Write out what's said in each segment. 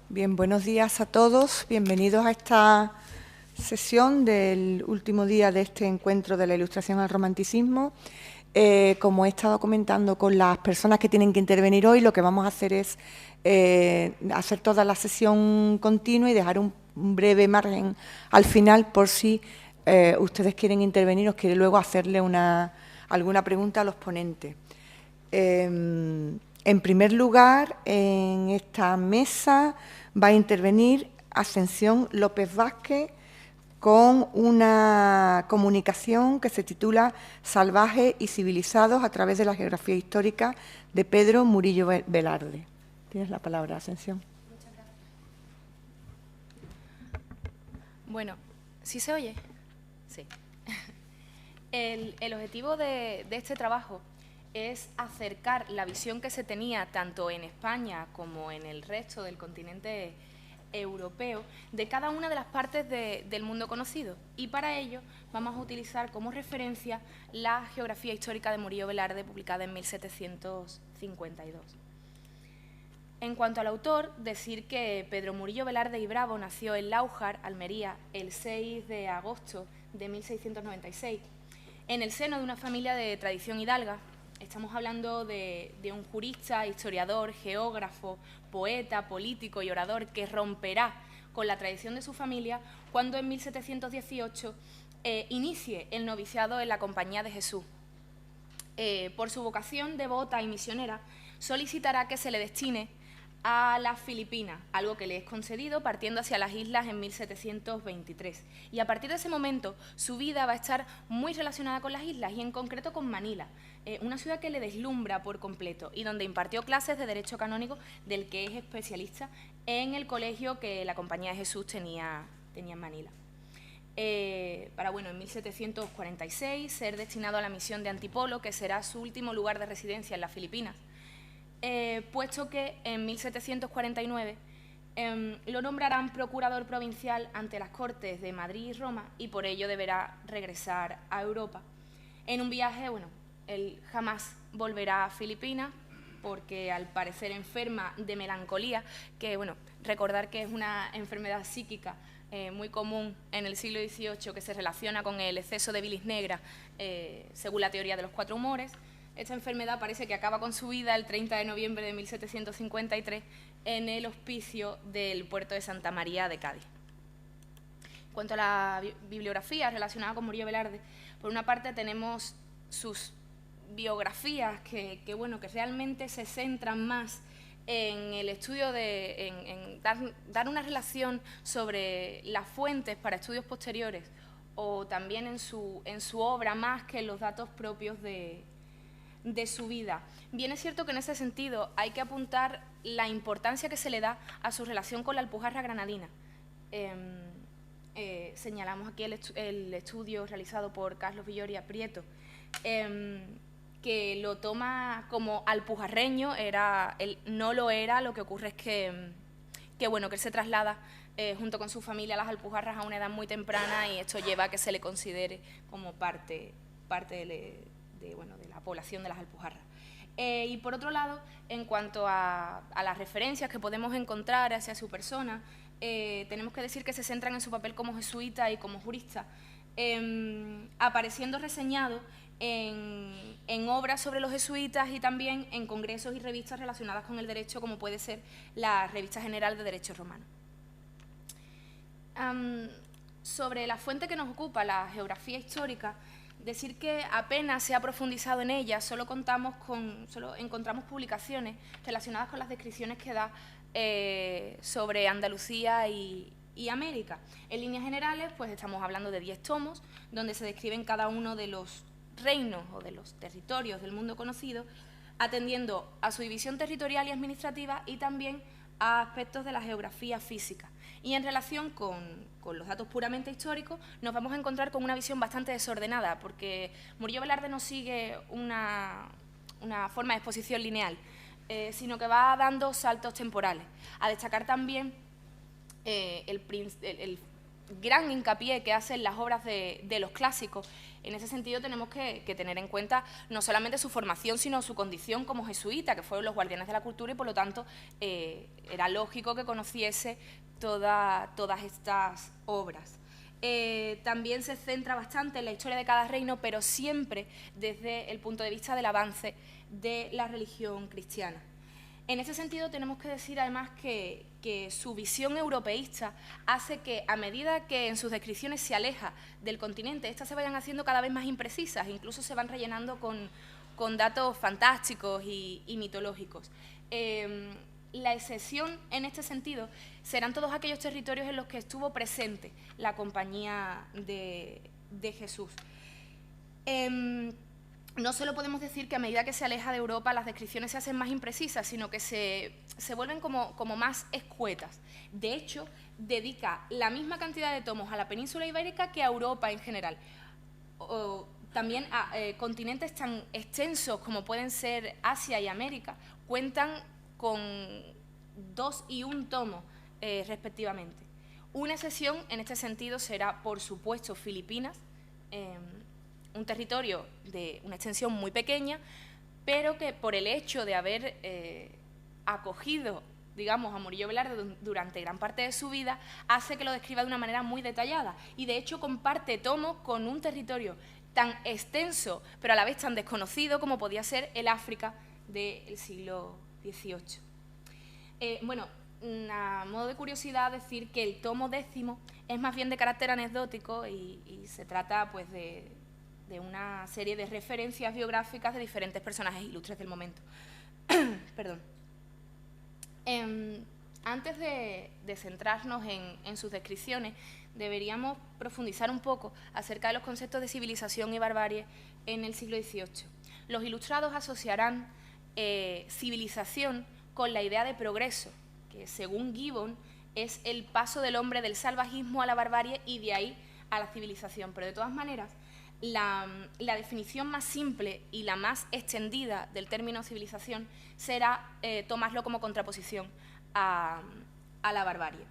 Bien, buenos días a todos. Bienvenidos a esta sesión del último día de este encuentro de la Ilustración al Romanticismo. Como he estado comentando con las personas que tienen que intervenir hoy, lo que vamos a hacer es hacer toda la sesión continua y dejar un breve margen al final por si ustedes quieren intervenir o quieren luego hacerle alguna pregunta a los ponentes. En primer lugar, en esta mesa va a intervenir Ascensión López Vázquez con una comunicación que se titula Salvajes y civilizados a través de la geografía histórica de Pedro Murillo Velarde. Tienes la palabra, Ascensión. Muchas gracias. Bueno, ¿sí se oye? Sí. El objetivo de este trabajo es acercar la visión que se tenía tanto en España como en el resto del continente europeo de cada una de las partes del mundo conocido. Y para ello vamos a utilizar como referencia la geografía histórica de Murillo Velarde, publicada en 1752. En cuanto al autor, decir que Pedro Murillo Velarde y Bravo nació en Láujar, Almería, el 6 de agosto de 1696, en el seno de una familia de tradición hidalga. Estamos hablando de un jurista, historiador, geógrafo, poeta, político y orador que romperá con la tradición de su familia cuando en 1718 inicie el noviciado en la Compañía de Jesús. Por su vocación devota y misionera, solicitará que se le destine a las Filipinas, algo que le es concedido partiendo hacia las islas en 1723. Y a partir de ese momento su vida va a estar muy relacionada con las islas y en concreto con Manila, una ciudad que le deslumbra por completo y donde impartió clases de Derecho Canónico, del que es especialista en el colegio que la Compañía de Jesús tenía en Manila. Para, en 1746 ser destinado a la misión de Antipolo, que será su último lugar de residencia en las Filipinas, puesto que en 1749 lo nombrarán procurador provincial ante las Cortes de Madrid y Roma y por ello deberá regresar a Europa. En un viaje, él jamás volverá a Filipinas porque al parecer enferma de melancolía, que recordar que es una enfermedad psíquica muy común en el siglo XVIII que se relaciona con el exceso de bilis negra según la teoría de los cuatro humores. Esta enfermedad parece que acaba con su vida el 30 de noviembre de 1753 en el hospicio del puerto de Santa María de Cádiz. En cuanto a la bibliografía relacionada con Murillo Velarde, por una parte tenemos sus biografías que realmente se centran más en el estudio en dar una relación sobre las fuentes para estudios posteriores o también en su obra más que en los datos propios de su vida. Bien es cierto que en ese sentido hay que apuntar la importancia que se le da a su relación con la Alpujarra granadina. Señalamos aquí el estudio realizado por Carlos Villoria Prieto, que lo toma como alpujarreño, él no lo era, lo que ocurre es que él se traslada junto con su familia a las Alpujarras a una edad muy temprana y esto lleva a que se le considere como parte de la población de las Alpujarras. Y por otro lado, en cuanto a las referencias que podemos encontrar hacia su persona, tenemos que decir que se centran en su papel como jesuita y como jurista, apareciendo reseñado en obras sobre los jesuitas y también en congresos y revistas relacionadas con el derecho, como puede ser la Revista General de Derecho Romano. Sobre la fuente que nos ocupa, la geografía histórica, decir que apenas se ha profundizado en ella, solo encontramos publicaciones relacionadas con las descripciones que da sobre Andalucía y América. En líneas generales, pues estamos hablando de 10 tomos, donde se describen cada uno de los reinos o de los territorios del mundo conocido, atendiendo a su división territorial y administrativa y también a aspectos de la geografía física. Y en relación con los datos puramente históricos, nos vamos a encontrar con una visión bastante desordenada, porque Murillo Velarde no sigue una forma de exposición lineal, sino que va dando saltos temporales. A destacar también el gran hincapié que hacen las obras de los clásicos. En ese sentido tenemos que tener en cuenta no solamente su formación, sino su condición como jesuita, que fueron los guardianes de la cultura y por lo tanto era lógico que conociese todas estas obras. También se centra bastante en la historia de cada reino, pero siempre desde el punto de vista del avance de la religión cristiana. En ese sentido tenemos que decir además que su visión europeísta hace que a medida que en sus descripciones se aleja del continente, estas se vayan haciendo cada vez más imprecisas, incluso se van rellenando con datos fantásticos y mitológicos. La excepción en este sentido serán todos aquellos territorios en los que estuvo presente la compañía de Jesús. No solo podemos decir que a medida que se aleja de Europa las descripciones se hacen más imprecisas, sino que se vuelven como más escuetas. De hecho, dedica la misma cantidad de tomos a la península ibérica que a Europa en general. También a continentes tan extensos como pueden ser Asia y América, cuentan con 2 y 1 tomo respectivamente. Una excepción en este sentido será, por supuesto, Filipinas, un territorio de una extensión muy pequeña, pero que por el hecho de haber acogido, digamos, a Murillo Velarde durante gran parte de su vida, hace que lo describa de una manera muy detallada y de hecho comparte tomos con un territorio tan extenso, pero a la vez tan desconocido como podía ser el África del siglo XVIII. Bueno, a modo de curiosidad decir que el tomo 10º es más bien de carácter anecdótico y se trata pues de una serie de referencias biográficas de diferentes personajes ilustres del momento. Perdón. Antes de centrarnos en sus descripciones, deberíamos profundizar un poco acerca de los conceptos de civilización y barbarie en el siglo XVIII. Los ilustrados asociarán civilización con la idea de progreso, que según Gibbon es el paso del hombre del salvajismo a la barbarie y de ahí a la civilización. Pero de todas maneras, la definición más simple y la más extendida del término civilización será tomarlo como contraposición a la barbarie.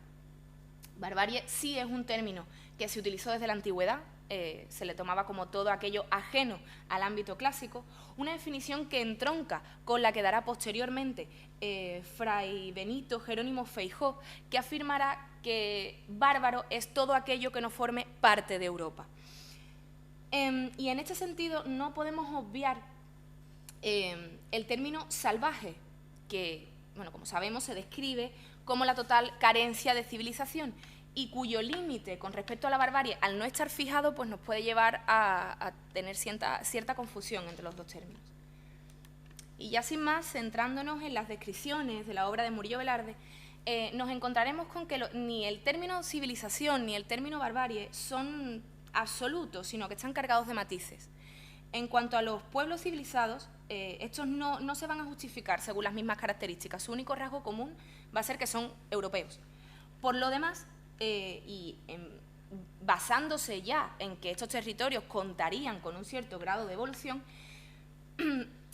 Barbarie sí es un término que se utilizó desde la antigüedad, se le tomaba como todo aquello ajeno al ámbito clásico, una definición que entronca con la que dará posteriormente Fray Benito Jerónimo Feijoo, que afirmará que bárbaro es todo aquello que no forme parte de Europa. Y en este sentido no podemos obviar el término salvaje, que, bueno, como sabemos, se describe como la total carencia de civilización y cuyo límite con respecto a la barbarie, al no estar fijado, pues nos puede llevar a tener cierta confusión entre los dos términos. Y ya sin más, centrándonos en las descripciones de la obra de Murillo Velarde, nos encontraremos con que ni el término civilización ni el término barbarie son absolutos, sino que están cargados de matices. En cuanto a los pueblos civilizados, estos no se van a justificar según las mismas características. Su único rasgo común va a ser que son europeos. Por lo demás, basándose ya en que estos territorios contarían con un cierto grado de evolución,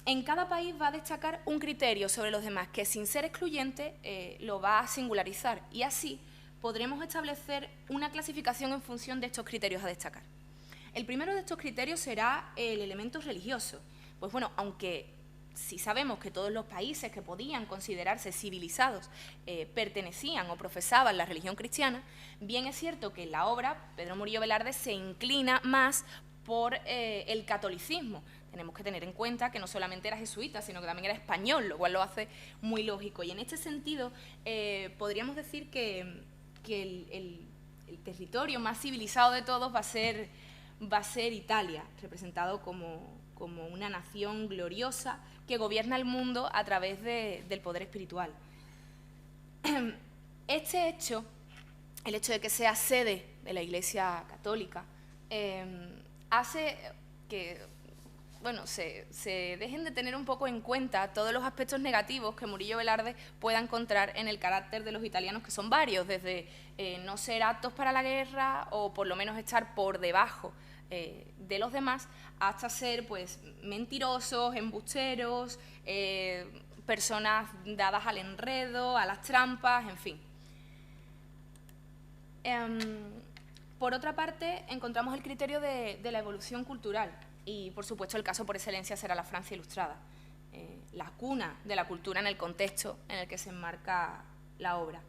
en cada país va a destacar un criterio sobre los demás que, sin ser excluyente, lo va a singularizar, y así podremos establecer una clasificación en función de estos criterios a destacar. El primero de estos criterios será el elemento religioso. Pues bueno, aunque sí sabemos que todos los países que podían considerarse civilizados pertenecían o profesaban la religión cristiana, bien es cierto que en la obra Pedro Murillo Velarde se inclina más por el catolicismo. Tenemos que tener en cuenta que no solamente era jesuita, sino que también era español, lo cual lo hace muy lógico. Y en este sentido podríamos decir que el territorio más civilizado de todos va a ser Italia, representado como una nación gloriosa que gobierna el mundo a través del poder espiritual. Este hecho, el hecho de que sea sede de la Iglesia Católica, hace que se dejen de tener un poco en cuenta todos los aspectos negativos que Murillo Velarde pueda encontrar en el carácter de los italianos, que son varios, desde no ser aptos para la guerra o por lo menos estar por debajo de los demás, hasta ser pues mentirosos, embusteros, personas dadas al enredo, a las trampas, en fin. Por otra parte, encontramos el criterio de la evolución cultural y, por supuesto, el caso por excelencia será la Francia ilustrada, la cuna de la cultura en el contexto en el que se enmarca la obra.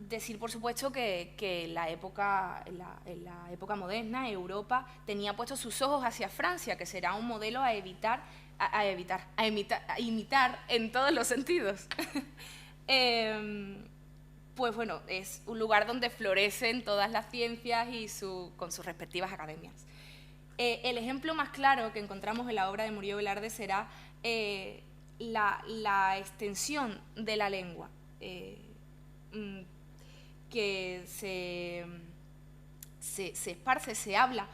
Decir, por supuesto, que en la época moderna, Europa tenía puestos sus ojos hacia Francia, que será un modelo a imitar en todos los sentidos. Pues bueno, es un lugar donde florecen todas las ciencias y con sus respectivas academias. El ejemplo más claro que encontramos en la obra de Murillo Velarde será la extensión de la lengua, que se esparce, se habla,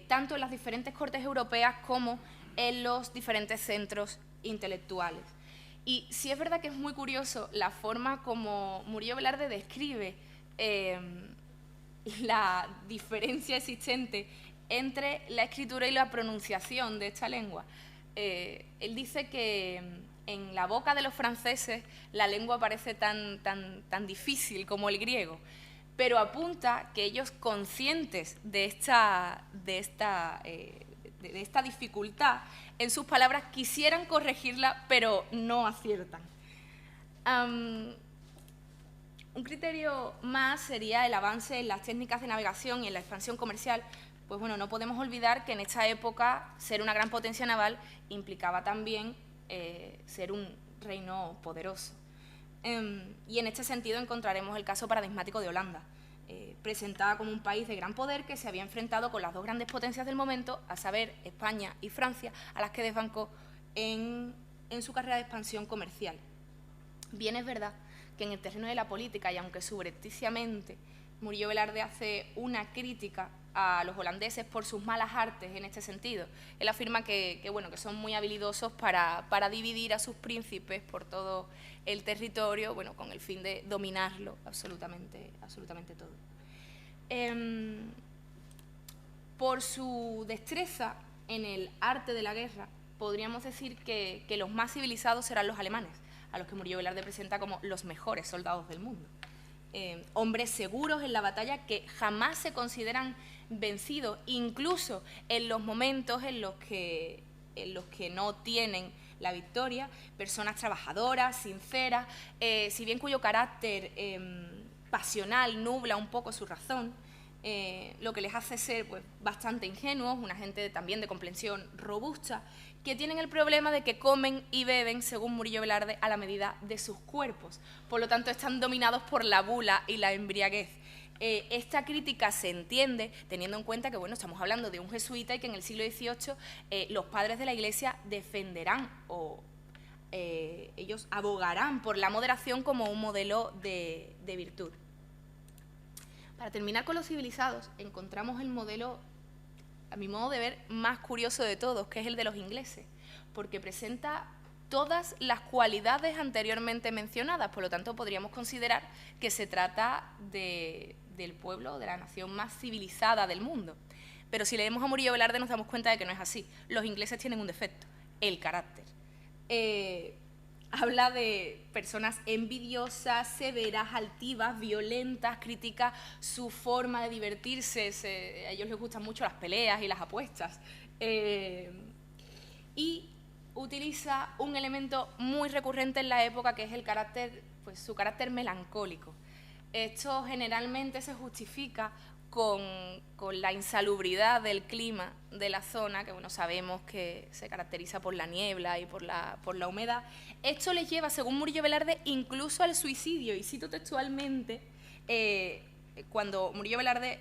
tanto en las diferentes cortes europeas como en los diferentes centros intelectuales. Y sí es verdad que es muy curioso la forma como Murillo Velarde describe la diferencia existente entre la escritura y la pronunciación de esta lengua. Él dice que en la boca de los franceses la lengua parece tan difícil como el griego, pero apunta que ellos, conscientes de esta dificultad, en sus palabras quisieran corregirla, pero no aciertan. Un criterio más sería el avance en las técnicas de navegación y en la expansión comercial. Pues bueno, no podemos olvidar que en esta época ser una gran potencia naval implicaba también ser un reino poderoso. Y en este sentido encontraremos el caso paradigmático de Holanda, presentada como un país de gran poder que se había enfrentado con las dos grandes potencias del momento, a saber, España y Francia, a las que desbancó en su carrera de expansión comercial. Bien es verdad que en el terreno de la política, y aunque subrepticiamente, Murillo Velarde hace una crítica a los holandeses por sus malas artes en este sentido. Él afirma que son muy habilidosos para dividir a sus príncipes por todo el territorio, bueno, con el fin de dominarlo absolutamente todo. Por su destreza en el arte de la guerra, podríamos decir que los más civilizados serán los alemanes, a los que Murillo Velarde presenta como los mejores soldados del mundo. Hombres seguros en la batalla que jamás se consideran vencidos, incluso en los momentos en los que no tienen la victoria, personas trabajadoras, sinceras, si bien cuyo carácter pasional nubla un poco su razón, lo que les hace ser pues, bastante ingenuos, una gente también de complexión robusta, que tienen el problema de que comen y beben, según Murillo Velarde, a la medida de sus cuerpos. Por lo tanto, están dominados por la gula y la embriaguez. Esta crítica se entiende teniendo en cuenta que bueno, estamos hablando de un jesuita y que en el siglo XVIII los padres de la Iglesia defenderán o ellos abogarán por la moderación como un modelo de virtud. Para terminar con los civilizados, encontramos el modelo, a mi modo de ver, más curioso de todos, que es el de los ingleses, porque presenta todas las cualidades anteriormente mencionadas, por lo tanto podríamos considerar que se trata del pueblo, de la nación más civilizada del mundo. Pero si leemos a Murillo Velarde nos damos cuenta de que no es así. Los ingleses tienen un defecto, el carácter. Habla de personas envidiosas, severas, altivas, violentas, critica su forma de divertirse, a ellos les gustan mucho las peleas y las apuestas. Y utiliza un elemento muy recurrente en la época que es el carácter, pues, su carácter melancólico. Esto generalmente se justifica con la insalubridad del clima de la zona, que bueno, sabemos que se caracteriza por la niebla y por la humedad. Esto les lleva, según Murillo Velarde, incluso al suicidio, y cito textualmente, cuando Murillo Velarde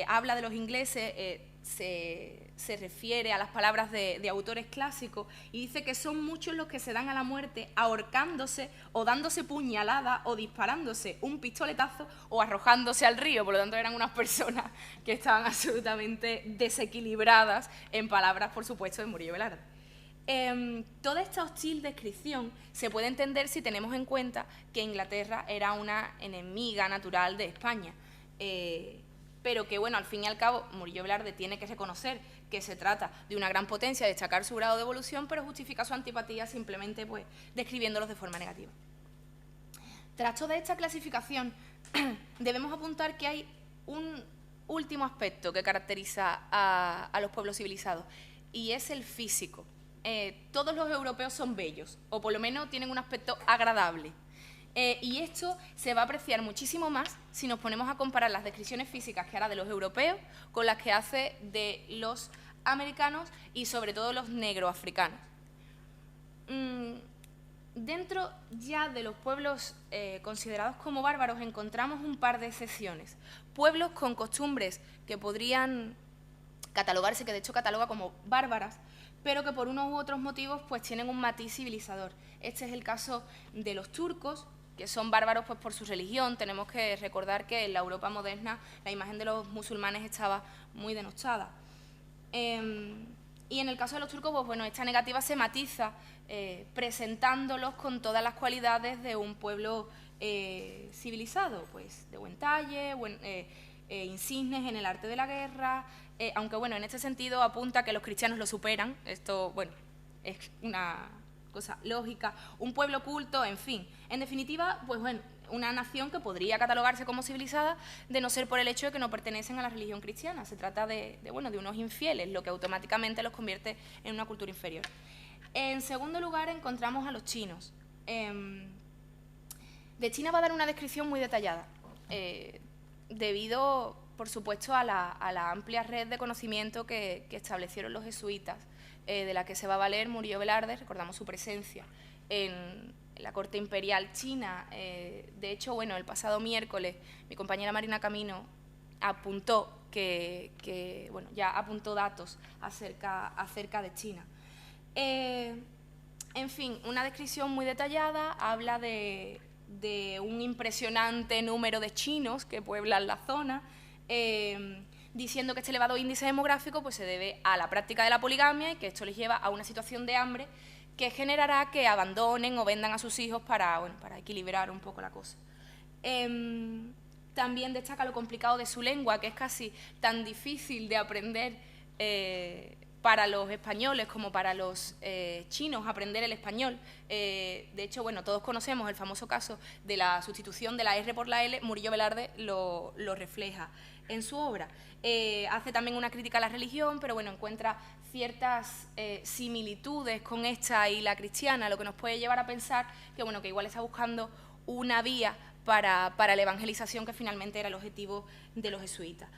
habla de los ingleses, se refiere a las palabras de autores clásicos y dice que son muchos los que se dan a la muerte ahorcándose o dándose puñalada o disparándose un pistoletazo o arrojándose al río. Por lo tanto, eran unas personas que estaban absolutamente desequilibradas, en palabras, por supuesto, de Murillo Velarde. Toda esta hostil descripción se puede entender si tenemos en cuenta que Inglaterra era una enemiga natural de España. Pero que, bueno, al fin y al cabo, Murillo Velarde tiene que reconocer que se trata de una gran potencia, destacar su grado de evolución, pero justifica su antipatía simplemente pues, describiéndolos de forma negativa. Tras toda esta clasificación, debemos apuntar que hay un último aspecto que caracteriza a los pueblos civilizados, y es el físico. Todos los europeos son bellos, o por lo menos tienen un aspecto agradable. Y esto se va a apreciar muchísimo más si nos ponemos a comparar las descripciones físicas que hará de los europeos con las que hace de los americanos y sobre todo los negroafricanos. Dentro ya de los pueblos considerados como bárbaros encontramos un par de excepciones. Pueblos con costumbres que podrían catalogarse, que de hecho cataloga como bárbaras, pero que por unos u otros motivos pues tienen un matiz civilizador. Este es el caso de los turcos, que son bárbaros pues por su religión. Tenemos que recordar que en la Europa moderna la imagen de los musulmanes estaba muy denostada. Y en el caso de los turcos, pues bueno, esta negativa se matiza presentándolos con todas las cualidades de un pueblo civilizado, pues de buen talle, insignes en el arte de la guerra, aunque bueno, en este sentido apunta que los cristianos lo superan. Esto, bueno, es una cosa lógica, un pueblo culto, en fin. En definitiva, pues bueno, una nación que podría catalogarse como civilizada de no ser por el hecho de que no pertenecen a la religión cristiana. Se trata de unos infieles, lo que automáticamente los convierte en una cultura inferior. En segundo lugar, encontramos a los chinos. De China va a dar una descripción muy detallada, debido, por supuesto, a la amplia red de conocimiento que establecieron los jesuitas, de la que se va a valer Murillo Velarde. Recordamos su presencia en la corte imperial china. De hecho, bueno, el pasado miércoles mi compañera Marina Camino apuntó bueno, ya apuntó datos acerca de China. En fin, una descripción muy detallada, habla de un impresionante número de chinos que pueblan la zona, diciendo que este elevado índice demográfico pues, se debe a la práctica de la poligamia y que esto les lleva a una situación de hambre que generará que abandonen o vendan a sus hijos para equilibrar un poco la cosa. También destaca lo complicado de su lengua, que es casi tan difícil de aprender para los españoles como para los chinos aprender el español. De hecho, bueno, todos conocemos el famoso caso de la sustitución de la R por la L. Murillo Velarde lo refleja en su obra. Hace también una crítica a la religión, pero bueno, encuentra ciertas similitudes con esta y la cristiana, lo que nos puede llevar a pensar que, bueno, que igual está buscando una vía para la evangelización, que finalmente era el objetivo de los jesuitas.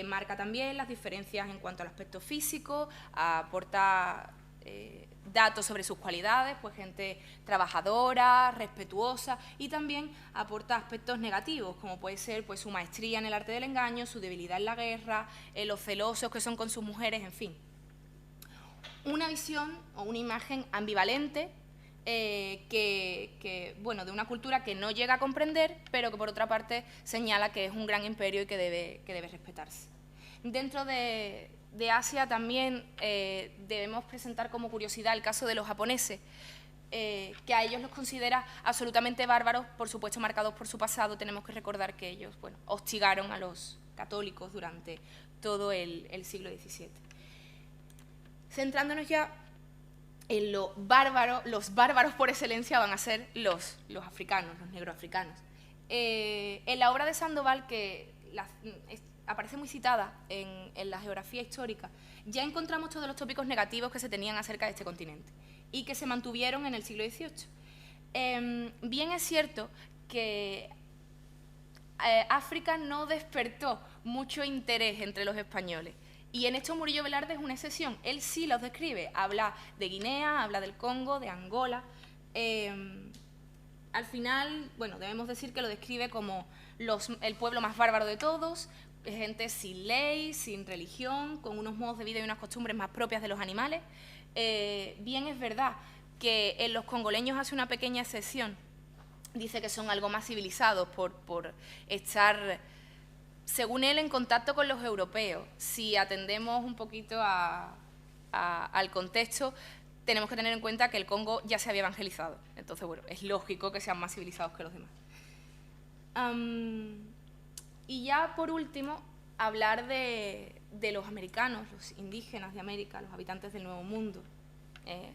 Marca también las diferencias en cuanto al aspecto físico, aporta datos sobre sus cualidades, pues gente trabajadora, respetuosa, y también aporta aspectos negativos, como puede ser pues, su maestría en el arte del engaño, su debilidad en la guerra, los celosos que son con sus mujeres, en fin. Una visión o una imagen ambivalente, bueno, de una cultura que no llega a comprender, pero que por otra parte señala que es un gran imperio y que debe respetarse. Dentro de Asia también debemos presentar como curiosidad el caso de los japoneses, que a ellos los considera absolutamente bárbaros, por supuesto marcados por su pasado. Tenemos que recordar que ellos, bueno, hostigaron a los católicos durante todo el siglo XVII. Centrándonos ya en lo bárbaro, los bárbaros por excelencia van a ser los africanos, los negroafricanos. En la obra de Sandoval, que aparece muy citada en la geografía histórica, ya encontramos todos los tópicos negativos que se tenían acerca de este continente y que se mantuvieron en el siglo XVIII. Bien es cierto que África no despertó mucho interés entre los españoles. Y en esto Murillo Velarde es una excepción. Él sí los describe, habla de Guinea, habla del Congo, de Angola. Al final, bueno, debemos decir que lo describe como el pueblo más bárbaro de todos, gente sin ley, sin religión, con unos modos de vida y unas costumbres más propias de los animales. Bien es verdad que en los congoleños hace una pequeña excepción. Dice que son algo más civilizados por estar, según él, en contacto con los europeos. Si atendemos un poquito al contexto, tenemos que tener en cuenta que el Congo ya se había evangelizado. Entonces, bueno, es lógico que sean más civilizados que los demás. Y ya, por último, hablar de los americanos, los indígenas de América, los habitantes del Nuevo Mundo.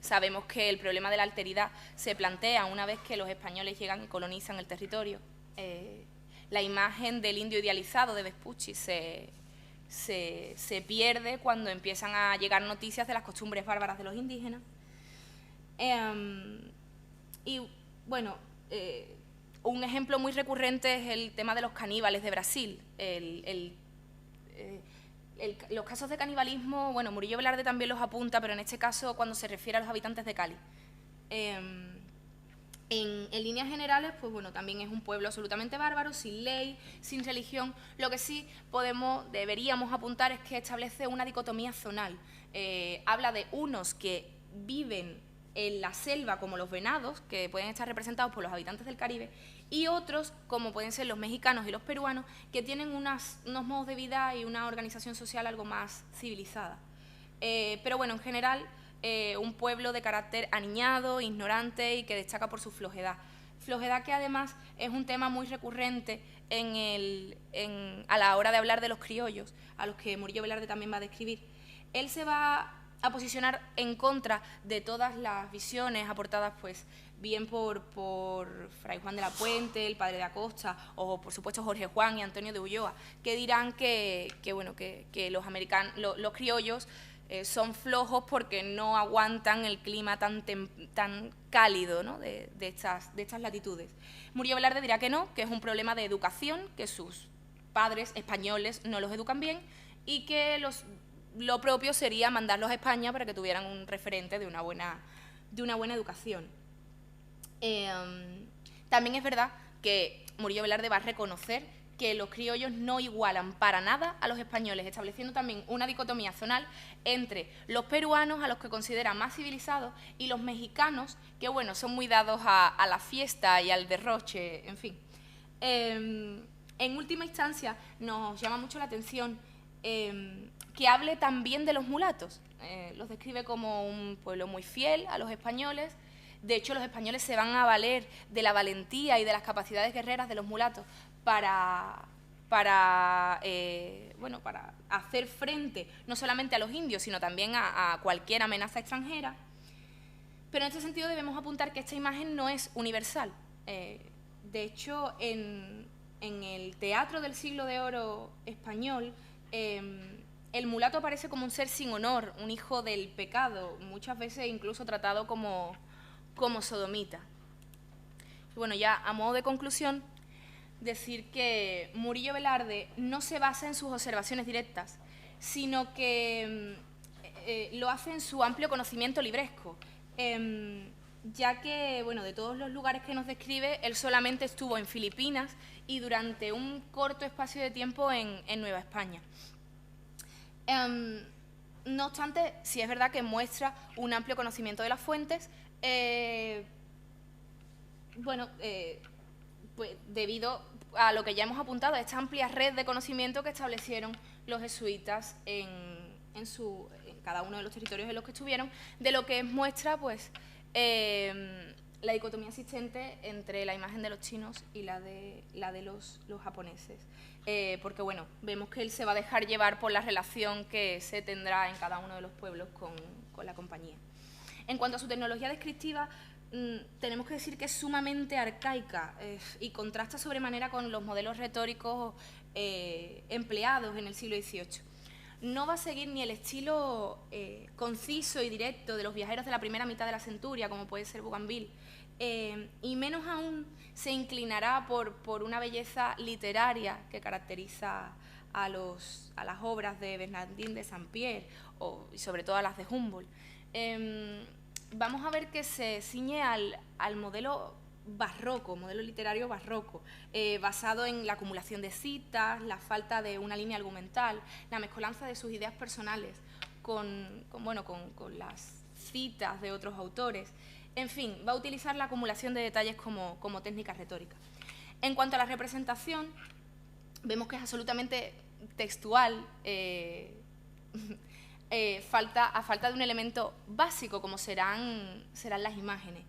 Sabemos que el problema de la alteridad se plantea una vez que los españoles llegan y colonizan el territorio. La imagen del indio idealizado de Vespucci se pierde cuando empiezan a llegar noticias de las costumbres bárbaras de los indígenas. Y bueno, un ejemplo muy recurrente es el tema de los caníbales de Brasil. Los casos de canibalismo, bueno, Murillo Velarde también los apunta, pero en este caso cuando se refiere a los habitantes de Cali. En líneas generales, pues bueno, también es un pueblo absolutamente bárbaro, sin ley, sin religión. Lo que sí deberíamos apuntar es que establece una dicotomía zonal. Habla de unos que viven en la selva como los venados, que pueden estar representados por los habitantes del Caribe, y otros, como pueden ser los mexicanos y los peruanos, que tienen unos modos de vida y una organización social algo más civilizada. Pero bueno, en general, un pueblo de carácter aniñado, ignorante y que destaca por su flojedad. Flojedad que además es un tema muy recurrente a la hora de hablar de los criollos, a los que Murillo Velarde también va a describir. Él se va a posicionar en contra de todas las visiones aportadas, pues, bien por Fray Juan de la Puente, el padre de Acosta, o por supuesto Jorge Juan y Antonio de Ulloa, que dirán que los criollos son flojos porque no aguantan el clima tan cálido, ¿no?, de estas latitudes. Murillo Velarde dirá que no, que es un problema de educación, que sus padres españoles no los educan bien y que lo propio sería mandarlos a España para que tuvieran un referente de una buena educación. También es verdad que Murillo Velarde va a reconocer que los criollos no igualan para nada a los españoles, estableciendo también una dicotomía zonal entre los peruanos, a los que considera más civilizados, y los mexicanos, que bueno, son muy dados a la fiesta y al derroche, en fin. En última instancia, nos llama mucho la atención que hable también de los mulatos. Los describe como un pueblo muy fiel a los españoles. De hecho, los españoles se van a valer de la valentía y de las capacidades guerreras de los mulatos para hacer frente no solamente a los indios, sino también a cualquier amenaza extranjera. Pero en este sentido debemos apuntar que esta imagen no es universal. De hecho, en el teatro del siglo de oro español, el mulato aparece como un ser sin honor, un hijo del pecado, muchas veces incluso tratado como sodomita. Y bueno, ya a modo de conclusión, decir que Murillo Velarde no se basa en sus observaciones directas, sino que lo hace en su amplio conocimiento libresco, ya que, bueno, de todos los lugares que nos describe, él solamente estuvo en Filipinas y durante un corto espacio de tiempo en Nueva España. No obstante, sí es verdad que muestra un amplio conocimiento de las fuentes, pues debido a lo que ya hemos apuntado, a esta amplia red de conocimiento que establecieron los jesuitas en cada uno de los territorios en los que estuvieron, de lo que muestra, pues, la dicotomía existente entre la imagen de los chinos y la de los japoneses. Porque, bueno, vemos que él se va a dejar llevar por la relación que se tendrá en cada uno de los pueblos con la compañía. En cuanto a su tecnología descriptiva, tenemos que decir que es sumamente arcaica y contrasta sobremanera con los modelos retóricos empleados en el siglo XVIII. No va a seguir ni el estilo conciso y directo de los viajeros de la primera mitad de la centuria, como puede ser Bougainville, y menos aún se inclinará por una belleza literaria que caracteriza a las obras de Bernardín de Saint-Pierre y sobre todo a las de Humboldt. Vamos a ver que se ciñe al modelo barroco, modelo literario barroco, basado en la acumulación de citas, la falta de una línea argumental, la mezcolanza de sus ideas personales con las citas de otros autores. En fin, va a utilizar la acumulación de detalles como técnica retórica. En cuanto a la representación, vemos que es absolutamente textual, a falta de un elemento básico como serán las imágenes.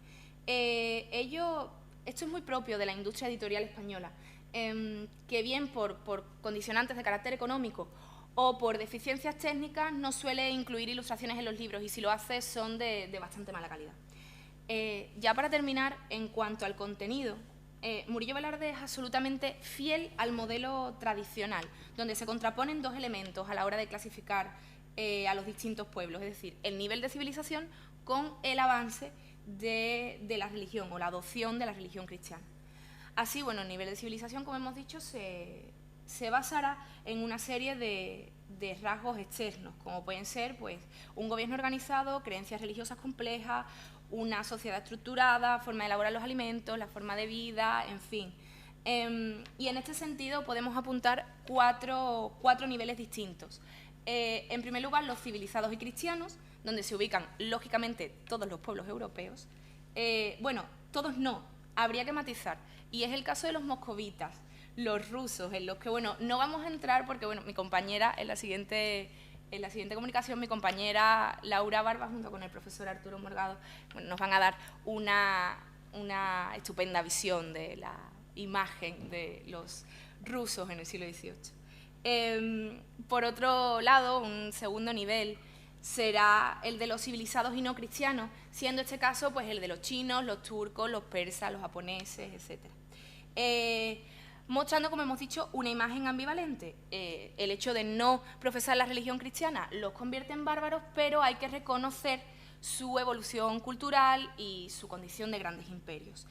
Esto es muy propio de la industria editorial española, que bien por condicionantes de carácter económico o por deficiencias técnicas no suele incluir ilustraciones en los libros, y si lo hace son de bastante mala calidad. Ya para terminar, en cuanto al contenido, Murillo Velarde es absolutamente fiel al modelo tradicional, donde se contraponen dos elementos a la hora de clasificar a los distintos pueblos, es decir, el nivel de civilización con el avance de la religión o la adopción de la religión cristiana. Así, bueno, el nivel de civilización, como hemos dicho, se basará en una serie de rasgos externos, como pueden ser pues, un gobierno organizado, creencias religiosas complejas, una sociedad estructurada, forma de elaborar los alimentos, la forma de vida, en fin. Y en este sentido podemos apuntar cuatro niveles distintos. En primer lugar, los civilizados y cristianos, donde se ubican, lógicamente, todos los pueblos europeos. Bueno, todos no, habría que matizar. Y es el caso de los moscovitas, los rusos, en los que, bueno, no vamos a entrar porque, bueno, mi compañera en la siguiente comunicación, mi compañera Laura Barba, junto con el profesor Arturo Morgado, bueno, nos van a dar una estupenda visión de la imagen de los rusos en el siglo XVIII. Por otro lado, un segundo nivel será el de los civilizados y no cristianos, siendo este caso pues, el de los chinos, los turcos, los persas, los japoneses, etc. Mostrando, como hemos dicho, una imagen ambivalente. El hecho de no profesar la religión cristiana los convierte en bárbaros, pero hay que reconocer su evolución cultural y su condición de grandes imperios.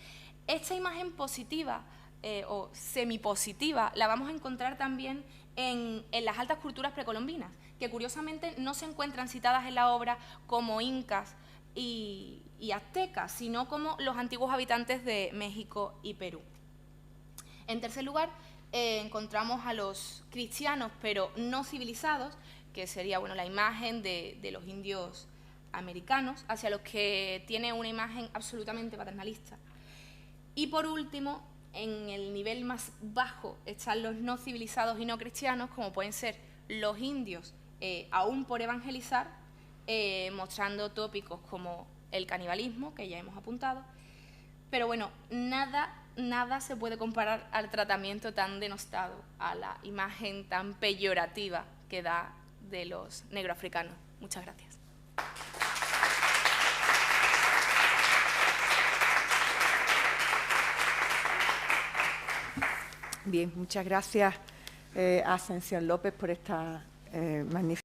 Esta imagen positiva o semipositiva la vamos a encontrar también en las altas culturas precolombinas, que curiosamente no se encuentran citadas en la obra como incas y aztecas, sino como los antiguos habitantes de México y Perú. En tercer lugar, encontramos a los cristianos, pero no civilizados, que sería bueno, la imagen de los indios americanos, hacia los que tiene una imagen absolutamente paternalista. Y por último, en el nivel más bajo están los no civilizados y no cristianos, como pueden ser los indios, aún por evangelizar, mostrando tópicos como el canibalismo, que ya hemos apuntado. Pero bueno, nada se puede comparar al tratamiento tan denostado, a la imagen tan peyorativa que da de los negroafricanos. Muchas gracias. Bien, muchas gracias a Ascensión López por esta magnífica